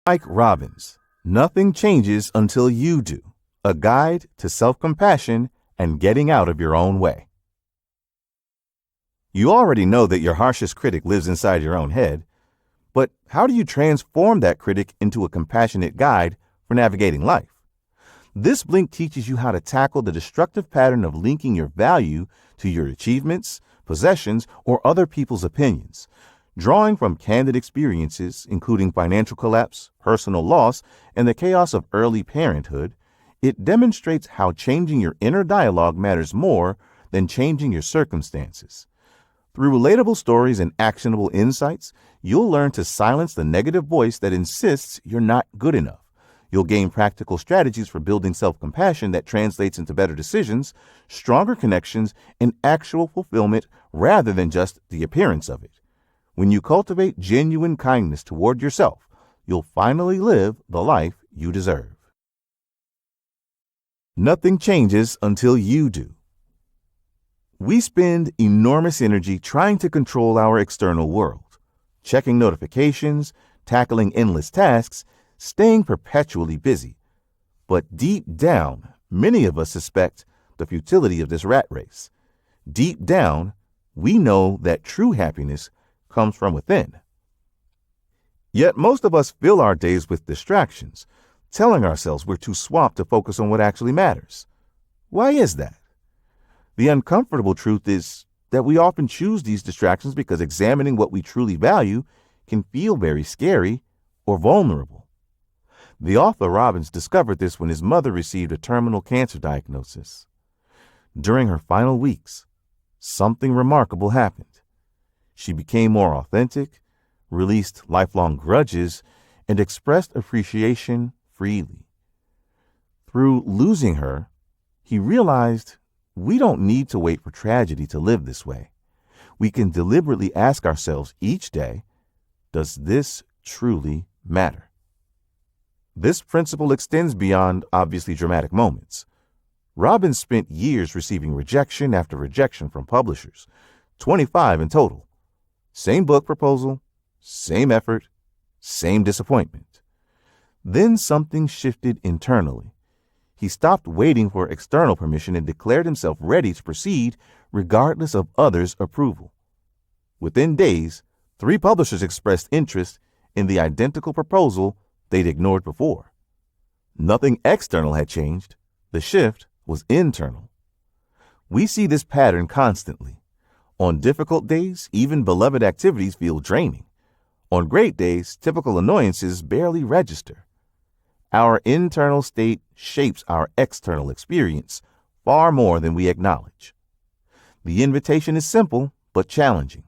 Mike Robbins, Nothing Changes Until You Do, a guide to self-compassion and getting out of your own way. You already know that your harshest critic lives inside your own head, but how do you transform that critic into a compassionate guide for navigating life? This Blink teaches you how to tackle the destructive pattern of linking your value to your achievements, possessions, or other people's opinions. Drawing from candid experiences, including financial collapse, personal loss, and the chaos of early parenthood, it demonstrates how changing your inner dialogue matters more than changing your circumstances. Through relatable stories and actionable insights, you'll learn to silence the negative voice that insists you're not good enough. You'll gain practical strategies for building self-compassion that translates into better decisions, stronger connections, and actual fulfillment rather than just the appearance of it. When you cultivate genuine kindness toward yourself, you'll finally live the life you deserve. Nothing changes until you do. We spend enormous energy trying to control our external world, checking notifications, tackling endless tasks, staying perpetually busy. But deep down, many of us suspect the futility of this rat race. Deep down, we know that true happiness comes from within. Yet most of us fill our days with distractions, telling ourselves we're too swamped to focus on what actually matters. Why is that? The uncomfortable truth is that we often choose these distractions because examining what we truly value can feel very scary or vulnerable. The author Robbins discovered this when his mother received a terminal cancer diagnosis. During her final weeks, something remarkable happened. She became more authentic, released lifelong grudges, and expressed appreciation freely. Through losing her, he realized we don't need to wait for tragedy to live this way. We can deliberately ask ourselves each day, does this truly matter? This principle extends beyond obviously dramatic moments. Robbins spent years receiving rejection after rejection from publishers, 25 in total. Same book proposal, same effort, same disappointment. Then something shifted internally. He stopped waiting for external permission and declared himself ready to proceed regardless of others' approval. Within days, 3 publishers expressed interest in the identical proposal they'd ignored before. Nothing external had changed. The shift was internal. We see this pattern constantly. On difficult days, even beloved activities feel draining. On great days, typical annoyances barely register. Our internal state shapes our external experience far more than we acknowledge. The invitation is simple but challenging.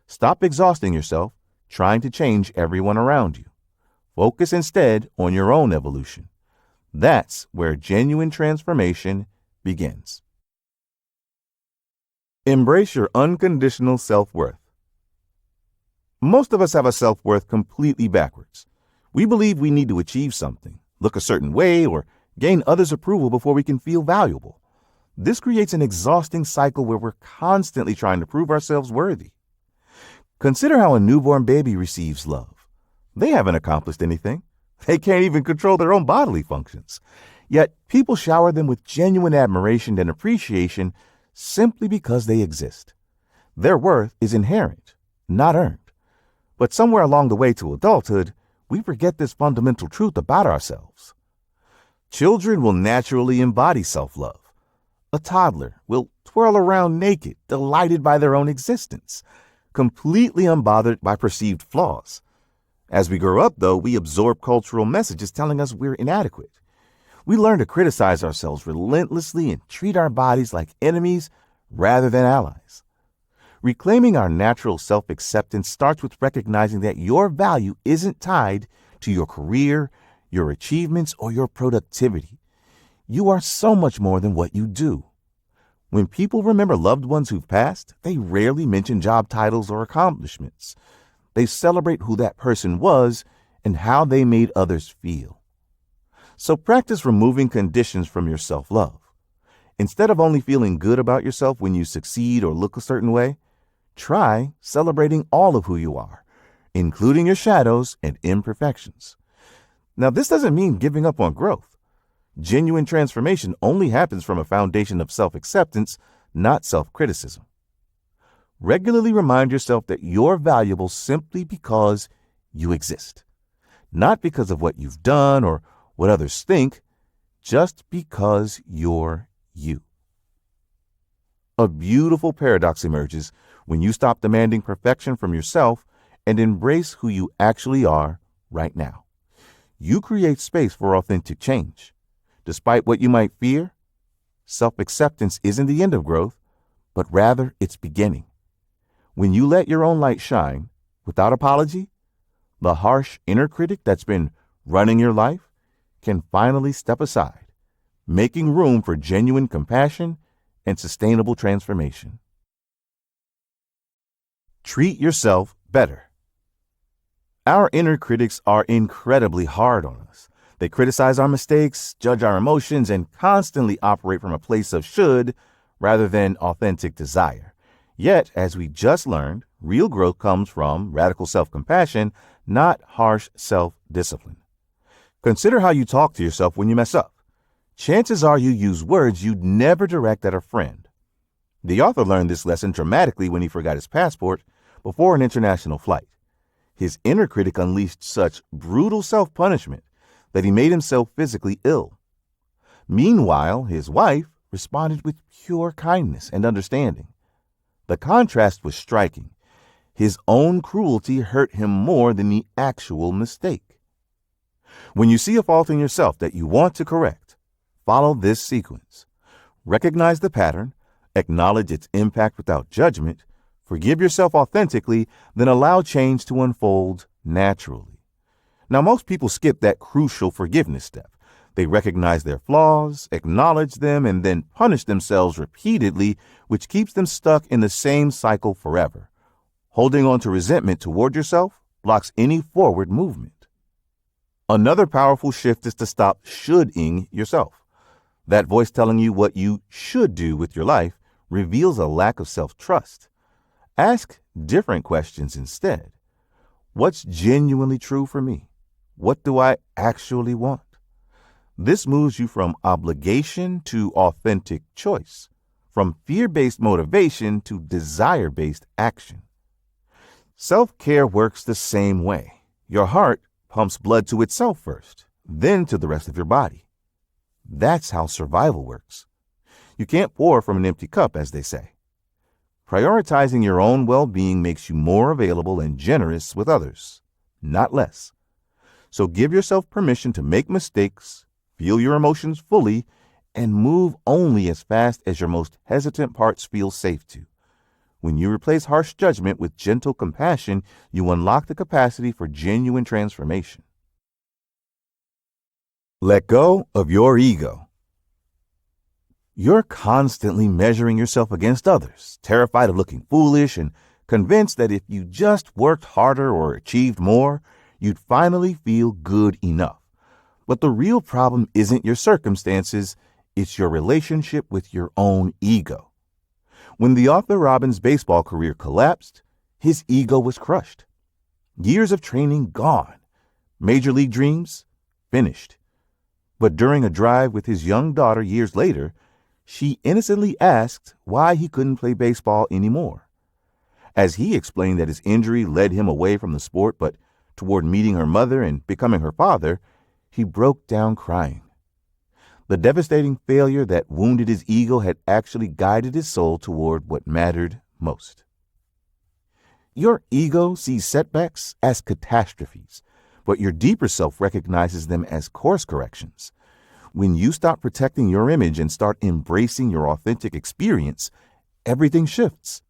Stop exhausting yourself trying to change everyone around you. Focus instead on your own evolution. That's where genuine transformation begins. Embrace your unconditional self-worth. Most of us have a self-worth completely backwards. We believe we need to achieve something, look a certain way, or gain others' approval before we can feel valuable. This creates an exhausting cycle where we're constantly trying to prove ourselves worthy. Consider how a newborn baby receives love. They haven't accomplished anything. They can't even control their own bodily functions. Yet people shower them with genuine admiration and appreciation simply because they exist. Their worth is inherent, not earned. But somewhere along the way to adulthood, we forget this fundamental truth about ourselves. Children will naturally embody self-love. A toddler will twirl around naked, delighted by their own existence, completely unbothered by perceived flaws. As we grow up, though, we absorb cultural messages telling us we're inadequate. We learn to criticize ourselves relentlessly and treat our bodies like enemies rather than allies. Reclaiming our natural self-acceptance starts with recognizing that your value isn't tied to your career, your achievements, or your productivity. You are so much more than what you do. When people remember loved ones who've passed, they rarely mention job titles or accomplishments. They celebrate who that person was and how they made others feel. So practice removing conditions from your self-love. Instead of only feeling good about yourself when you succeed or look a certain way, try celebrating all of who you are, including your shadows and imperfections. Now, this doesn't mean giving up on growth. Genuine transformation only happens from a foundation of self-acceptance, not self-criticism. Regularly remind yourself that you're valuable simply because you exist, not because of what you've done or what others think, just because you're you. A beautiful paradox emerges when you stop demanding perfection from yourself and embrace who you actually are right now. You create space for authentic change. Despite what you might fear, self-acceptance isn't the end of growth, but rather its beginning. When you let your own light shine, without apology, the harsh inner critic that's been running your life can finally step aside, making room for genuine compassion and sustainable transformation. Treat yourself better. Our inner critics are incredibly hard on us. They criticize our mistakes, judge our emotions, and constantly operate from a place of should rather than authentic desire. Yet, as we just learned, real growth comes from radical self-compassion, not harsh self-discipline. Consider how you talk to yourself when you mess up. Chances are you use words you'd never direct at a friend. The author learned this lesson dramatically when he forgot his passport before an international flight. His inner critic unleashed such brutal self-punishment that he made himself physically ill. Meanwhile, his wife responded with pure kindness and understanding. The contrast was striking. His own cruelty hurt him more than the actual mistake. When you see a fault in yourself that you want to correct, follow this sequence. Recognize the pattern, acknowledge its impact without judgment, forgive yourself authentically, then allow change to unfold naturally. Now, most people skip that crucial forgiveness step. They recognize their flaws, acknowledge them, and then punish themselves repeatedly, which keeps them stuck in the same cycle forever. Holding on to resentment toward yourself blocks any forward movement. Another powerful shift is to stop should-ing yourself. That voice telling you what you should do with your life reveals a lack of self-trust. Ask different questions instead. What's genuinely true for me? What do I actually want? This moves you from obligation to authentic choice, from fear-based motivation to desire-based action. Self-care works the same way. Your heart pumps blood to itself first, then to the rest of your body. That's how survival works. You can't pour from an empty cup, as they say. Prioritizing your own well-being makes you more available and generous with others, not less. So give yourself permission to make mistakes, feel your emotions fully, and move only as fast as your most hesitant parts feel safe to. When you replace harsh judgment with gentle compassion, you unlock the capacity for genuine transformation. Let go of your ego. You're constantly measuring yourself against others, terrified of looking foolish and convinced that if you just worked harder or achieved more, you'd finally feel good enough. But the real problem isn't your circumstances, it's your relationship with your own ego. When the Arthur Robbins baseball career collapsed, his ego was crushed. Years of training gone. Major league dreams finished. But during a drive with his young daughter years later, she innocently asked why he couldn't play baseball anymore. As he explained that his injury led him away from the sport, but toward meeting her mother and becoming her father, he broke down crying. The devastating failure that wounded his ego had actually guided his soul toward what mattered most. Your ego sees setbacks as catastrophes, but your deeper self recognizes them as course corrections. When you stop protecting your image and start embracing your authentic experience, everything shifts.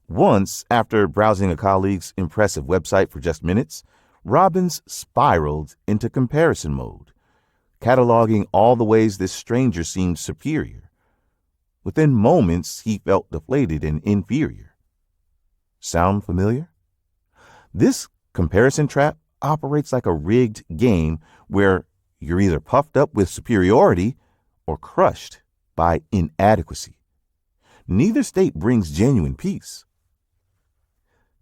Once, after browsing a colleague's impressive website for just minutes, Robbins spiraled into comparison mode, cataloging all the ways this stranger seemed superior. Within moments, he felt deflated and inferior. Sound familiar? This comparison trap operates like a rigged game where you're either puffed up with superiority or crushed by inadequacy. Neither state brings genuine peace.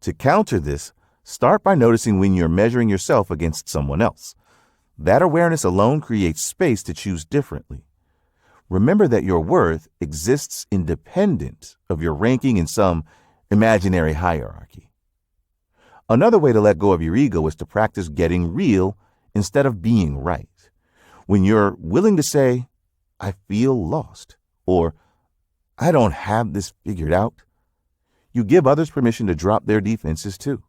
To counter this, Start by noticing when you're measuring yourself against someone else. That awareness alone creates space to choose differently. Remember that your worth exists independent of your ranking in some imaginary hierarchy. Another way to let go of your ego is to practice getting real instead of being right. When you're willing to say, I feel lost, or I don't have this figured out, you give others permission to drop their defenses too.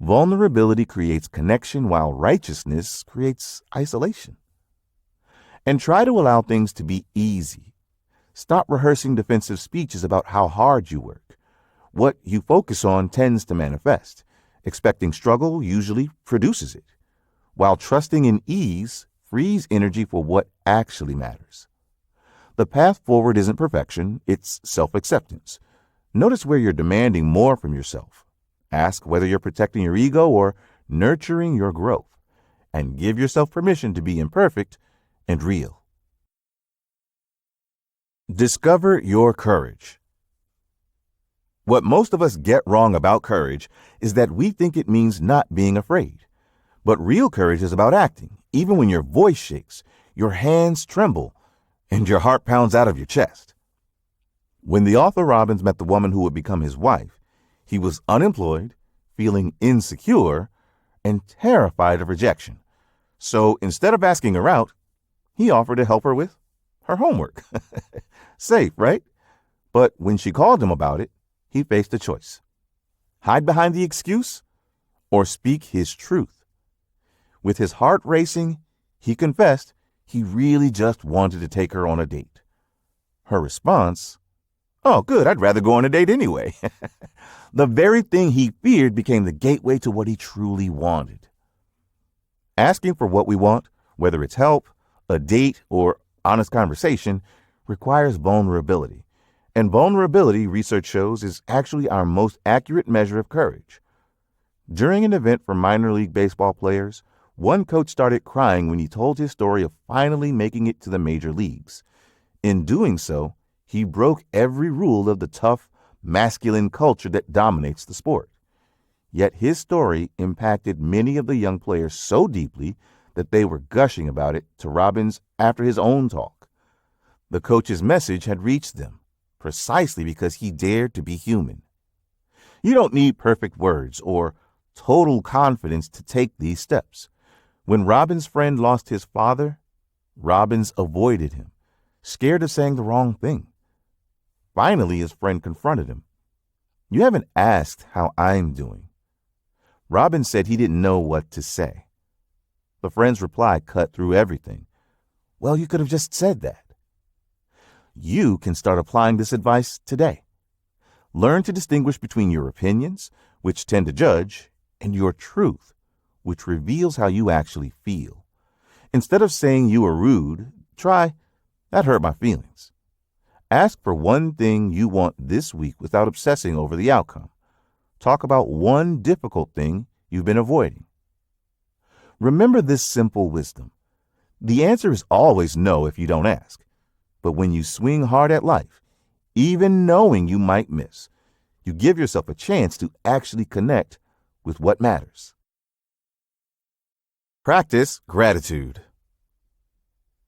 Vulnerability creates connection while righteousness creates isolation. And try to allow things to be easy. Stop rehearsing defensive speeches about how hard you work. What you focus on tends to manifest. Expecting struggle usually produces it, while trusting in ease frees energy for what actually matters. The path forward isn't perfection, it's self-acceptance. Notice where you're demanding more from yourself. Ask whether you're protecting your ego or nurturing your growth, and give yourself permission to be imperfect and real. Discover your courage. What most of us get wrong about courage is that we think it means not being afraid. But real courage is about acting, even when your voice shakes, your hands tremble, and your heart pounds out of your chest. When the author Robbins met the woman who would become his wife, he was unemployed, feeling insecure, and terrified of rejection. So instead of asking her out, he offered to help her with her homework. Safe, right? But when she called him about it, he faced a choice. Hide behind the excuse or speak his truth. With his heart racing, he confessed he really just wanted to take her on a date. Her response, "Oh, good, I'd rather go on a date anyway." The very thing he feared became the gateway to what he truly wanted. Asking for what we want, whether it's help, a date, or honest conversation, requires vulnerability. And vulnerability, research shows, is actually our most accurate measure of courage. During an event for minor league baseball players, one coach started crying when he told his story of finally making it to the major leagues. In doing so, he broke every rule of the tough, masculine culture that dominates the sport. Yet his story impacted many of the young players so deeply that they were gushing about it to Robbins after his own talk. The coach's message had reached them, precisely because he dared to be human. You don't need perfect words or total confidence to take these steps. When Robbins' friend lost his father, Robbins avoided him, scared of saying the wrong thing. Finally, his friend confronted him. "You haven't asked how I'm doing." Robbins said he didn't know what to say. The friend's reply cut through everything. "Well, you could have just said that." You can start applying this advice today. Learn to distinguish between your opinions, which tend to judge, and your truth, which reveals how you actually feel. Instead of saying you are rude, try, "That hurt my feelings." Ask for one thing you want this week without obsessing over the outcome. Talk about one difficult thing you've been avoiding. Remember this simple wisdom. The answer is always no if you don't ask. But when you swing hard at life, even knowing you might miss, you give yourself a chance to actually connect with what matters. Practice gratitude.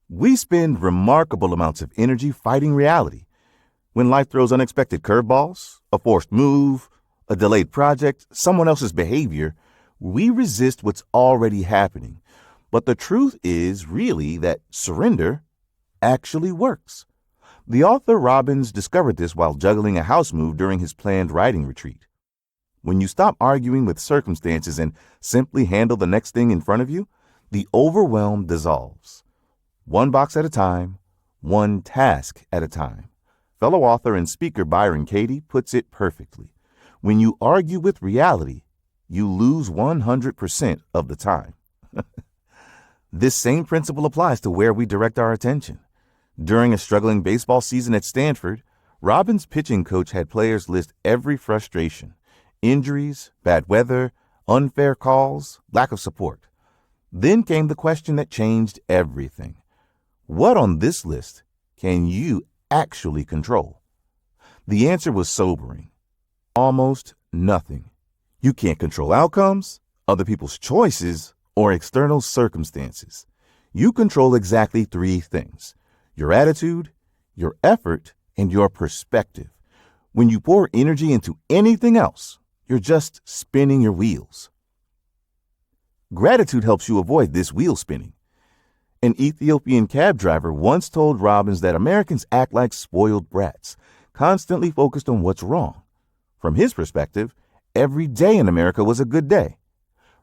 We spend remarkable amounts of energy fighting reality. When life throws unexpected curveballs, a forced move, a delayed project, someone else's behavior, we resist what's already happening. But the truth is really that surrender actually works. The author Robbins discovered this while juggling a house move during his planned writing retreat. When you stop arguing with circumstances and simply handle the next thing in front of you, the overwhelm dissolves. One box at a time, one task at a time. Fellow author and speaker Byron Katie puts it perfectly. When you argue with reality, you lose 100% of the time. This same principle applies to where we direct our attention. During a struggling baseball season at Stanford, Robbins' pitching coach had players list every frustration: injuries, bad weather, unfair calls, lack of support. Then came the question that changed everything. What on this list can you actually control? The answer was sobering. Almost nothing. You can't control outcomes, other people's choices, or external circumstances. You control exactly three things: your attitude, your effort, and your perspective. When you pour energy into anything else, you're just spinning your wheels. Gratitude helps you avoid this wheel spinning. An Ethiopian cab driver once told Robbins that Americans act like spoiled brats, constantly focused on what's wrong. From his perspective, every day in America was a good day.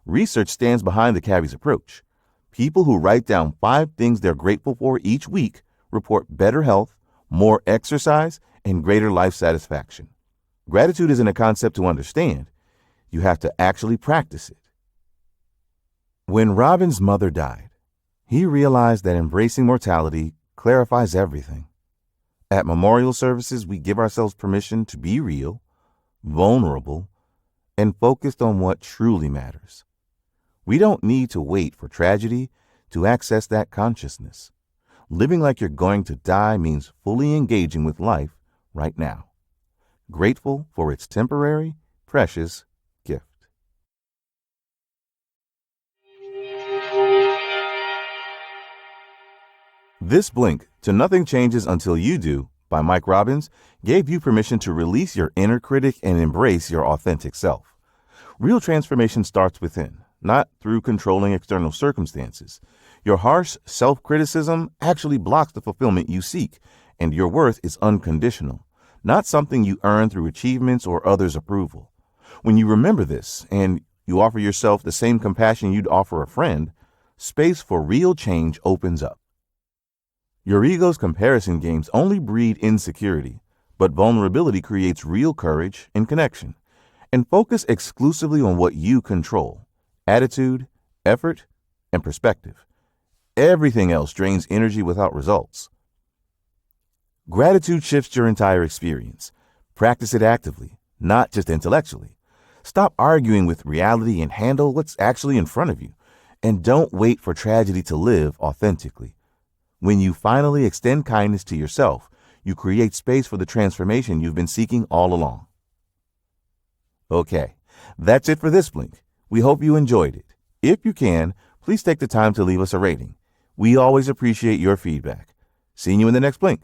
Research stands behind the cabbie's approach. People who write down 5 things they're grateful for each week report better health, more exercise, and greater life satisfaction. Gratitude isn't a concept to understand. You have to actually practice it. When Robin's mother died, he realized that embracing mortality clarifies everything. At memorial services, we give ourselves permission to be real, vulnerable, and focused on what truly matters. We don't need to wait for tragedy to access that consciousness. Living like you're going to die means fully engaging with life right now, grateful for its temporary, precious gift. This blink to Nothing Changes Until You Do by Mike Robbins gave you permission to release your inner critic and embrace your authentic self. Real transformation starts within, not through controlling external circumstances. Your harsh self-criticism actually blocks the fulfillment you seek, and your worth is unconditional, not something you earn through achievements or others' approval. When you remember this and you offer yourself the same compassion you'd offer a friend, space for real change opens up. Your ego's comparison games only breed insecurity, but vulnerability creates real courage and connection. And focus exclusively on what you control: attitude, effort, and perspective. Everything else drains energy without results. Gratitude shifts your entire experience. Practice it actively, not just intellectually. Stop arguing with reality and handle what's actually in front of you. And don't wait for tragedy to live authentically. When you finally extend kindness to yourself, you create space for the transformation you've been seeking all along. Okay, that's it for this Blink. We hope you enjoyed it. If you can, please take the time to leave us a rating. We always appreciate your feedback. Seeing you in the next Blink.